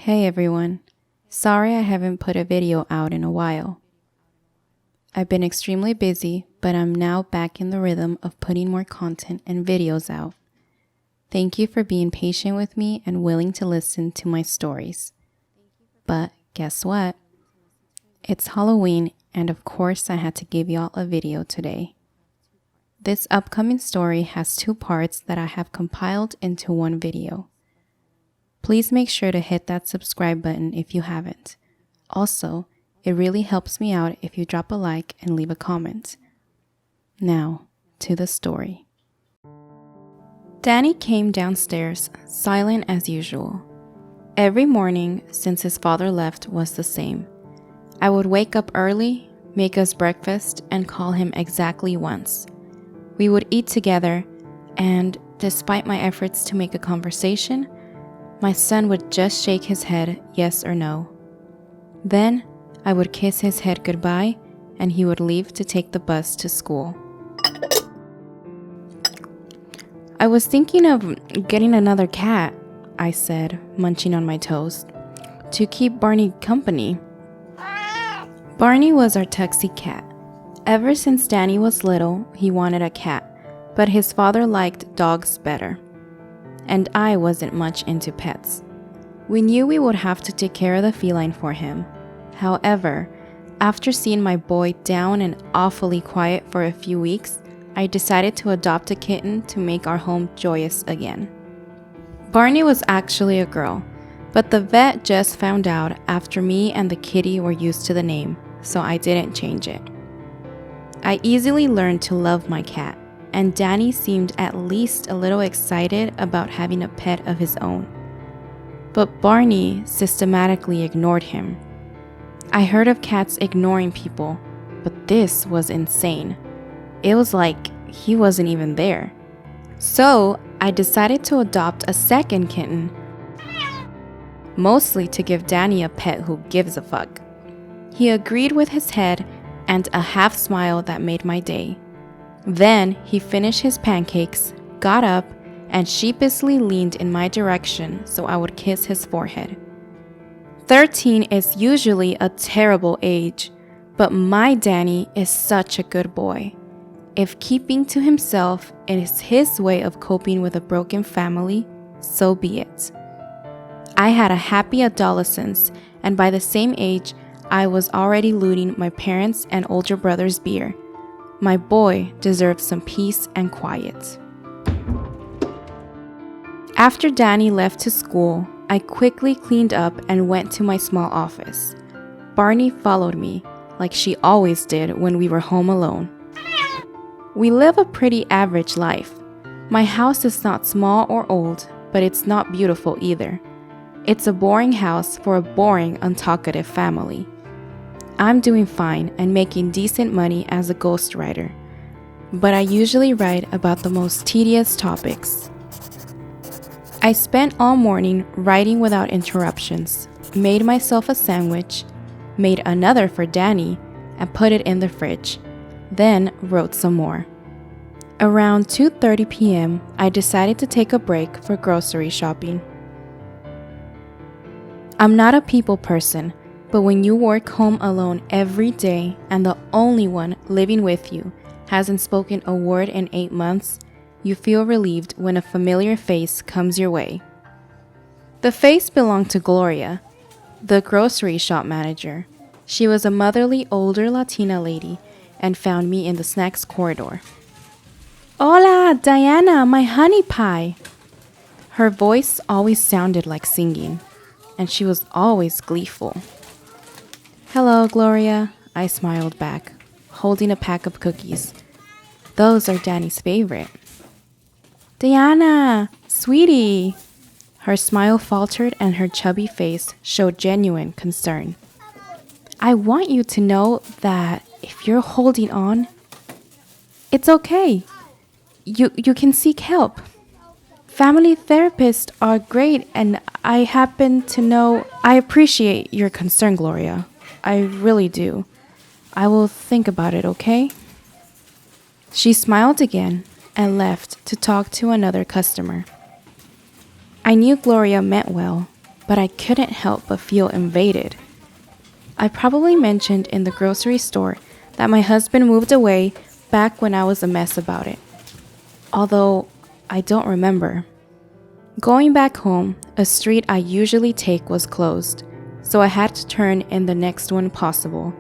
Hey everyone. Sorry I haven't put a video out in a while. I've been extremely busy, but I'm now back in the rhythm of putting more content and videos out. Thank you for being patient with me and willing to listen to my stories. But guess what? It's Halloween, and of course I had to give y'all a video today. This upcoming story has 2 parts that I have compiled into one video. Please make sure to hit that subscribe button if you haven't. Also, it really helps me out if you drop a like and leave a comment. Now, to the story. Danny came downstairs, silent as usual. Every morning since his father left was the same. I would wake up early, make us breakfast, and call him exactly once. We would eat together, and despite my efforts to make a conversation, my son would just shake his head yes or no. Then I would kiss his head goodbye, and he would leave to take the bus to school. I was thinking of getting another cat, I said, munching on my toast, to keep Barney company. Barney was our Tuxie cat. Ever since Danny was little, he wanted a cat, but his father liked dogs better. And I wasn't much into pets. We knew we would have to take care of the feline for him. However, after seeing my boy down and awfully quiet for a few weeks, I decided to adopt a kitten to make our home joyous again. Barney was actually a girl, but the vet just found out after me and the kitty were used to the name, so I didn't change it. I easily learned to love my cat, and Danny seemed at least a little excited about having a pet of his own. But Barney systematically ignored him. I heard of cats ignoring people, but this was insane. It was like he wasn't even there. So I decided to adopt a second kitten, mostly to give Danny a pet who gives a fuck. He agreed with his head and a half smile that made my day. Then he finished his pancakes, got up, and sheepishly leaned in my direction so I would kiss his forehead. 13 is usually a terrible age, but my Danny is such a good boy. If keeping to himself is his way of coping with a broken family, so be it. I had a happy adolescence, and by the same age, I was already looting my parents' and older brother's beer. My boy deserved some peace and quiet. After Danny left to school, I quickly cleaned up and went to my small office. Barney followed me, like she always did when we were home alone. We live a pretty average life. My house is not small or old, but it's not beautiful either. It's a boring house for a boring, untalkative family. I'm doing fine and making decent money as a ghostwriter, but I usually write about the most tedious topics. I spent all morning writing without interruptions, made myself a sandwich, made another for Danny, and put it in the fridge, then wrote some more. Around 2:30 p.m., I decided to take a break for grocery shopping. I'm not a people person, but when you work home alone every day and the only one living with you hasn't spoken a word in 8 months, you feel relieved when a familiar face comes your way. The face belonged to Gloria, the grocery shop manager. She was a motherly older Latina lady and found me in the snacks corridor. "Hola, Diana, my honey pie." Her voice always sounded like singing, and she was always gleeful. "Hello, Gloria," I smiled back, holding a pack of cookies. Those are Danny's favorite. "Diana, sweetie." Her smile faltered and her chubby face showed genuine concern. "I want you to know that if you're holding on, it's okay. You can seek help. Family therapists are great, and I happen to know..." "I appreciate your concern, Gloria. I really do. I will think about it, okay?" She smiled again and left to talk to another customer. I knew Gloria meant well, but I couldn't help but feel invaded. I probably mentioned in the grocery store that my husband moved away back when I was a mess about it, although I don't remember. Going back home, a street I usually take was closed, so I had to turn in the next one possible.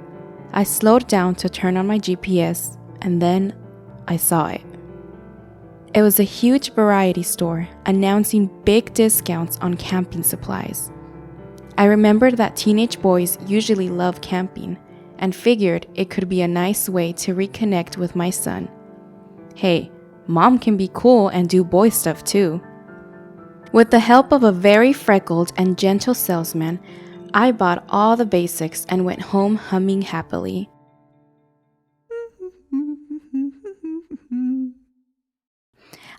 I slowed down to turn on my GPS, and then I saw it. It was a huge variety store announcing big discounts on camping supplies. I remembered that teenage boys usually love camping and figured it could be a nice way to reconnect with my son. Hey, mom can be cool and do boy stuff too. With the help of a very freckled and gentle salesman, I bought all the basics and went home humming happily.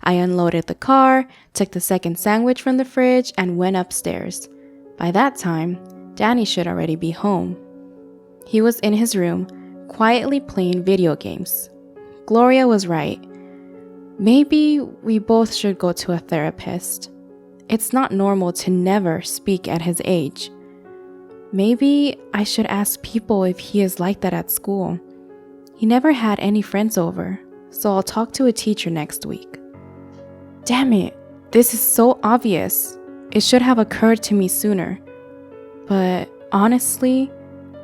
I unloaded the car, took the second sandwich from the fridge, and went upstairs. By that time, Danny should already be home. He was in his room, quietly playing video games. Gloria was right. Maybe we both should go to a therapist. It's not normal to never speak at his age. Maybe I should ask people if he is like that at school. He never had any friends over, so I'll talk to a teacher next week. Damn it, this is so obvious. It should have occurred to me sooner. But honestly,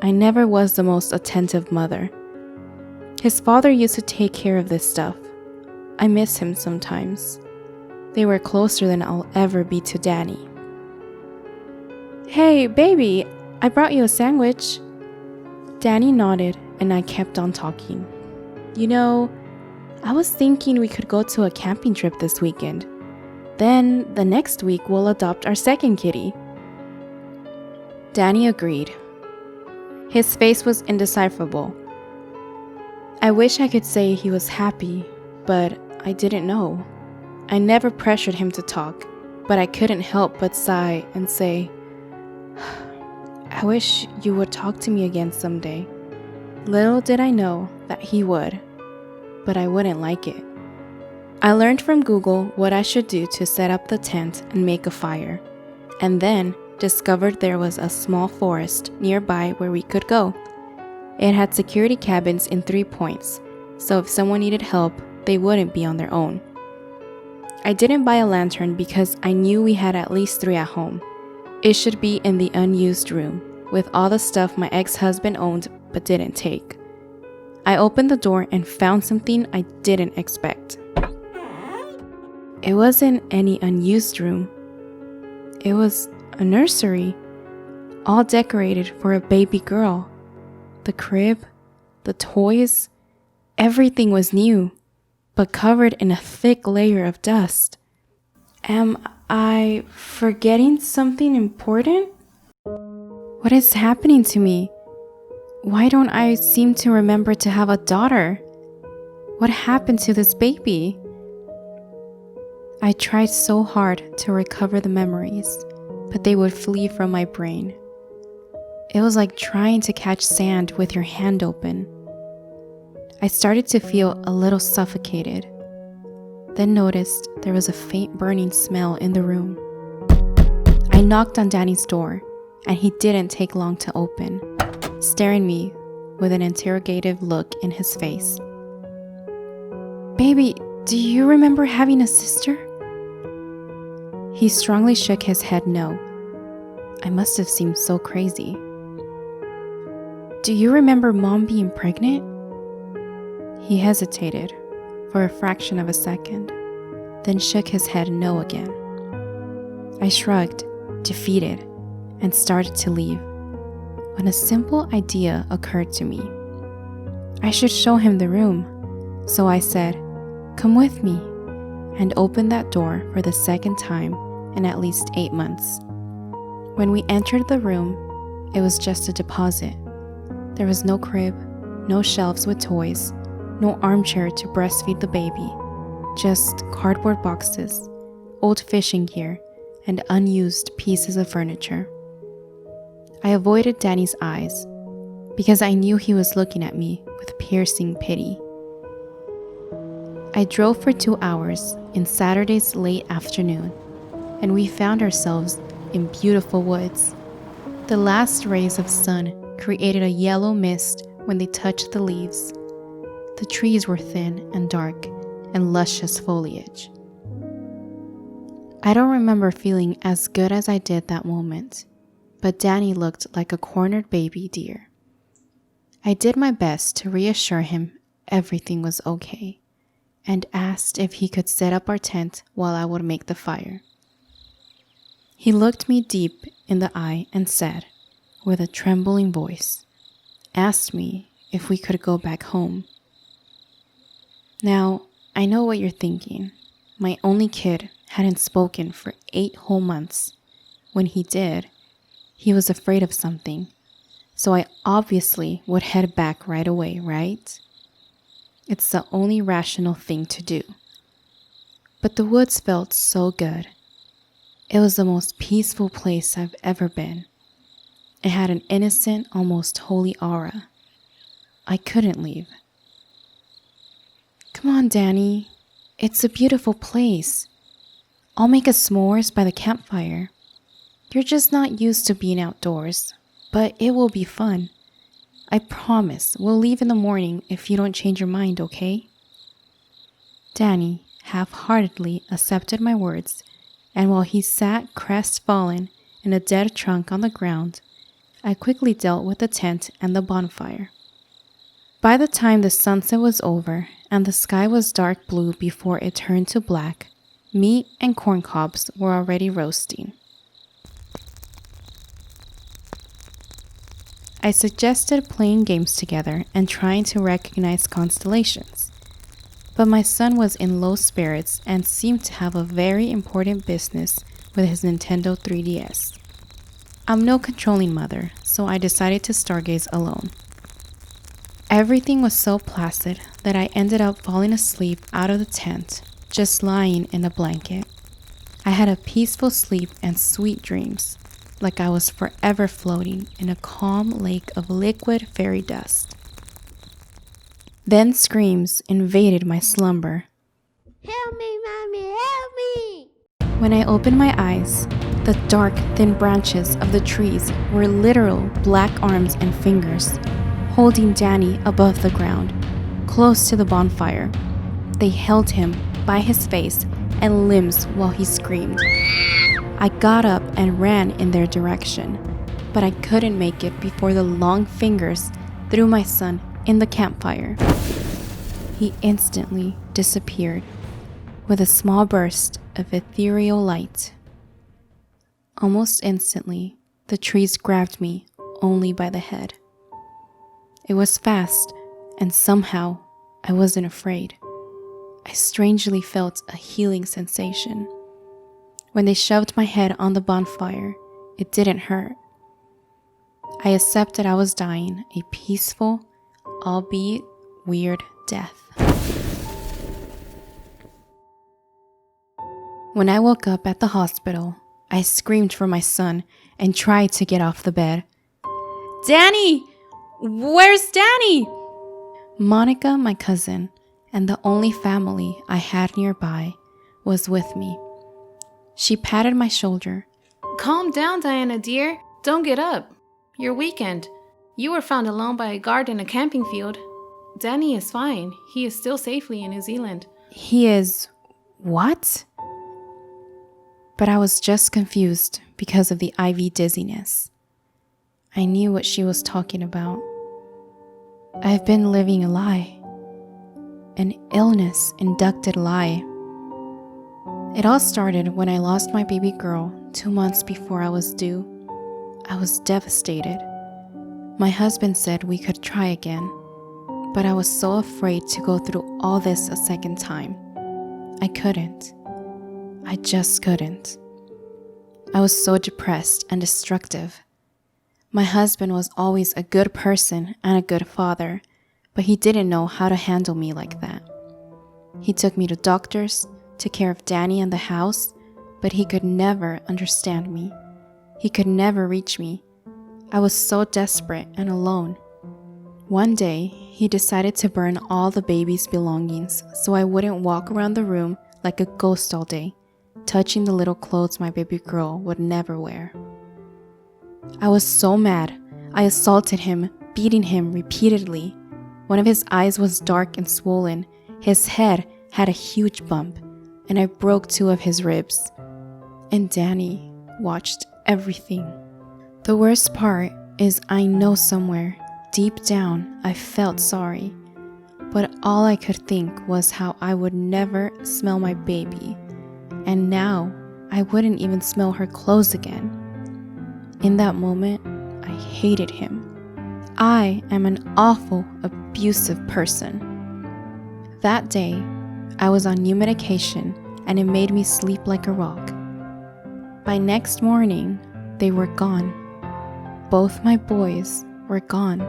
I never was the most attentive mother. His father used to take care of this stuff. I miss him sometimes. They were closer than I'll ever be to Danny. Hey, baby, I brought you a sandwich. Danny nodded and I kept on talking. You know, I was thinking we could go to a camping trip this weekend. Then the next week we'll adopt our second kitty. Danny agreed. His face was indecipherable. I wish I could say he was happy, but I didn't know. I never pressured him to talk, but I couldn't help but sigh and say, I wish you would talk to me again someday. Little did I know that he would, but I wouldn't like it. I learned from Google what I should do to set up the tent and make a fire, and then discovered there was a small forest nearby where we could go. It had security cabins in 3 points, so if someone needed help, they wouldn't be on their own. I didn't buy a lantern because I knew we had at least 3 at home. It should be in the unused room, with all the stuff my ex-husband owned but didn't take. I opened the door and found something I didn't expect. It wasn't any unused room. It was a nursery, all decorated for a baby girl. The crib, the toys, everything was new, but covered in a thick layer of dust. Am I forgetting something important? What is happening to me? Why don't I seem to remember to have a daughter? What happened to this baby? I tried so hard to recover the memories, but they would flee from my brain. It was like trying to catch sand with your hand open. I started to feel a little suffocated, then noticed there was a faint burning smell in the room. I knocked on Danny's door, and he didn't take long to open, staring me with an interrogative look in his face. Baby, do you remember having a sister? He strongly shook his head no. I must have seemed so crazy. Do you remember Mom being pregnant? He hesitated for a fraction of a second, then shook his head no again. I shrugged, defeated, and started to leave, when a simple idea occurred to me. I should show him the room, so I said, "Come with me," and opened that door for the second time in at least 8 months. When we entered the room, it was just a deposit. There was no crib, no shelves with toys, no armchair to breastfeed the baby, just cardboard boxes, old fishing gear, and unused pieces of furniture. I avoided Danny's eyes because I knew he was looking at me with piercing pity. I drove for 2 hours in Saturday's late afternoon, and we found ourselves in beautiful woods. The last rays of sun created a yellow mist when they touched the leaves. The trees were thin and dark and luscious foliage. I don't remember feeling as good as I did that moment, but Danny looked like a cornered baby deer. I did my best to reassure him everything was okay, and asked if he could set up our tent while I would make the fire. He looked me deep in the eye and said, with a trembling voice, asked me if we could go back home. Now, I know what you're thinking. My only kid hadn't spoken for 8 whole months. When he did, he was afraid of something, so I obviously would head back right away, right? It's the only rational thing to do. But the woods felt so good. It was the most peaceful place I've ever been. It had an innocent, almost holy aura. I couldn't leave. Come on, Danny. It's a beautiful place. I'll make us s'mores by the campfire. You're just not used to being outdoors, but it will be fun. I promise we'll leave in the morning if you don't change your mind, okay? Danny half-heartedly accepted my words, and while he sat crestfallen in a dead trunk on the ground, I quickly dealt with the tent and the bonfire. By the time the sunset was over and the sky was dark blue before it turned to black, meat and corn cobs were already roasting. I suggested playing games together and trying to recognize constellations, but my son was in low spirits and seemed to have a very important business with his Nintendo 3DS. I'm no controlling mother, so I decided to stargaze alone. Everything was so placid that I ended up falling asleep out of the tent, just lying in a blanket. I had a peaceful sleep and sweet dreams, like I was forever floating in a calm lake of liquid fairy dust. Then screams invaded my slumber. Help me, Mommy, help me! When I opened my eyes, the dark, thin branches of the trees were literal black arms and fingers, holding Danny above the ground, close to the bonfire. They held him by his face and limbs while he screamed. I got up and ran in their direction, but I couldn't make it before the long fingers threw my son in the campfire. He instantly disappeared with a small burst of ethereal light. Almost instantly, the trees grabbed me only by the head. It was fast, and somehow I wasn't afraid. I strangely felt a healing sensation. When they shoved my head on the bonfire, it didn't hurt. I accepted I was dying a peaceful, albeit weird death. When I woke up at the hospital, I screamed for my son and tried to get off the bed. Danny! Where's Danny? Monica, my cousin, and the only family I had nearby, was with me. She patted my shoulder. Calm down, Diana, dear. Don't get up. You're weakened. You were found alone by a guard in a camping field. Danny is fine. He is still safely in New Zealand. He is... what? But I was just confused because of the IV dizziness. I knew what she was talking about. I've been living a lie. An illness-inducted lie. It all started when I lost my baby girl 2 months before I was due. I was devastated. My husband said we could try again, but I was so afraid to go through all this a second time. I couldn't. I just couldn't. I was so depressed and destructive. My husband was always a good person and a good father, but he didn't know how to handle me like that. He took me to doctors, took care of Danny and the house, but he could never understand me. He could never reach me. I was so desperate and alone. One day, he decided to burn all the baby's belongings so I wouldn't walk around the room like a ghost all day. touching the little clothes my baby girl would never wear. I was so mad. I assaulted him, beating him repeatedly. One of his eyes was dark and swollen. His head had a huge bump, and I broke 2 of his ribs. And Danny watched everything. The worst part is I know somewhere, deep down, I felt sorry. But all I could think was how I would never smell my baby. And now, I wouldn't even smell her clothes again. In that moment, I hated him. I am an awful, abusive person. That day, I was on new medication and it made me sleep like a rock. By next morning, they were gone. Both my boys were gone.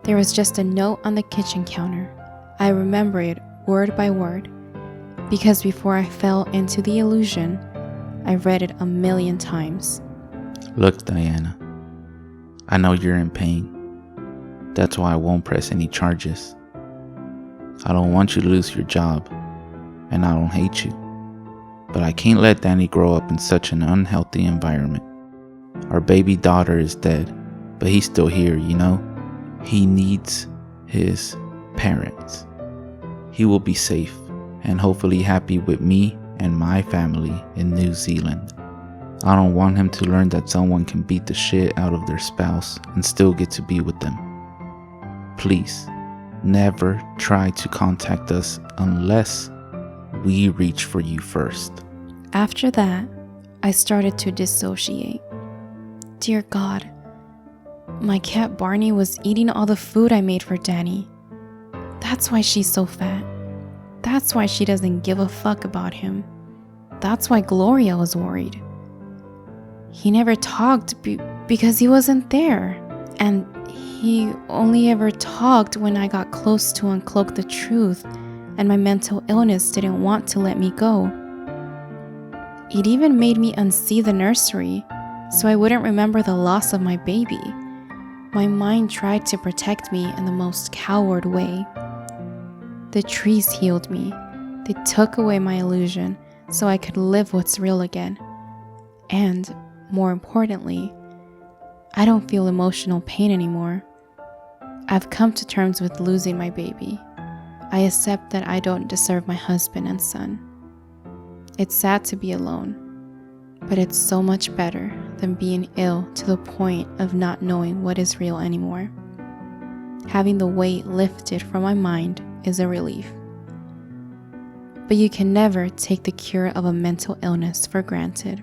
There was just a note on the kitchen counter. I remember it word by word, because before I fell into the illusion, I read it 1,000,000 times. Look, Diana, I know you're in pain. That's why I won't press any charges. I don't want you to lose your job, and I don't hate you. But I can't let Danny grow up in such an unhealthy environment. Our baby daughter is dead, but he's still here, you know? He needs his parents. He will be safe and hopefully happy with me and my family in New Zealand. I don't want him to learn that someone can beat the shit out of their spouse and still get to be with them. Please, never try to contact us unless we reach for you first. After that, I started to dissociate. Dear God, my cat Barney was eating all the food I made for Danny. That's why she's so fat. That's why she doesn't give a fuck about him. That's why Gloria was worried. He never talked because he wasn't there. And he only ever talked when I got close to uncloak the truth and my mental illness didn't want to let me go. It even made me unsee the nursery so I wouldn't remember the loss of my baby. My mind tried to protect me in the most coward way. The trees healed me. They took away my illusion so I could live what's real again. And, more importantly, I don't feel emotional pain anymore. I've come to terms with losing my baby. I accept that I don't deserve my husband and son. It's sad to be alone, but it's so much better than being ill to the point of not knowing what is real anymore. Having the weight lifted from my mind is a relief. But you can never take the cure of a mental illness for granted.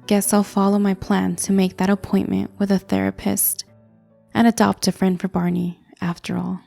Guess I'll follow my plan to make that appointment with a therapist and adopt a friend for Barney after all.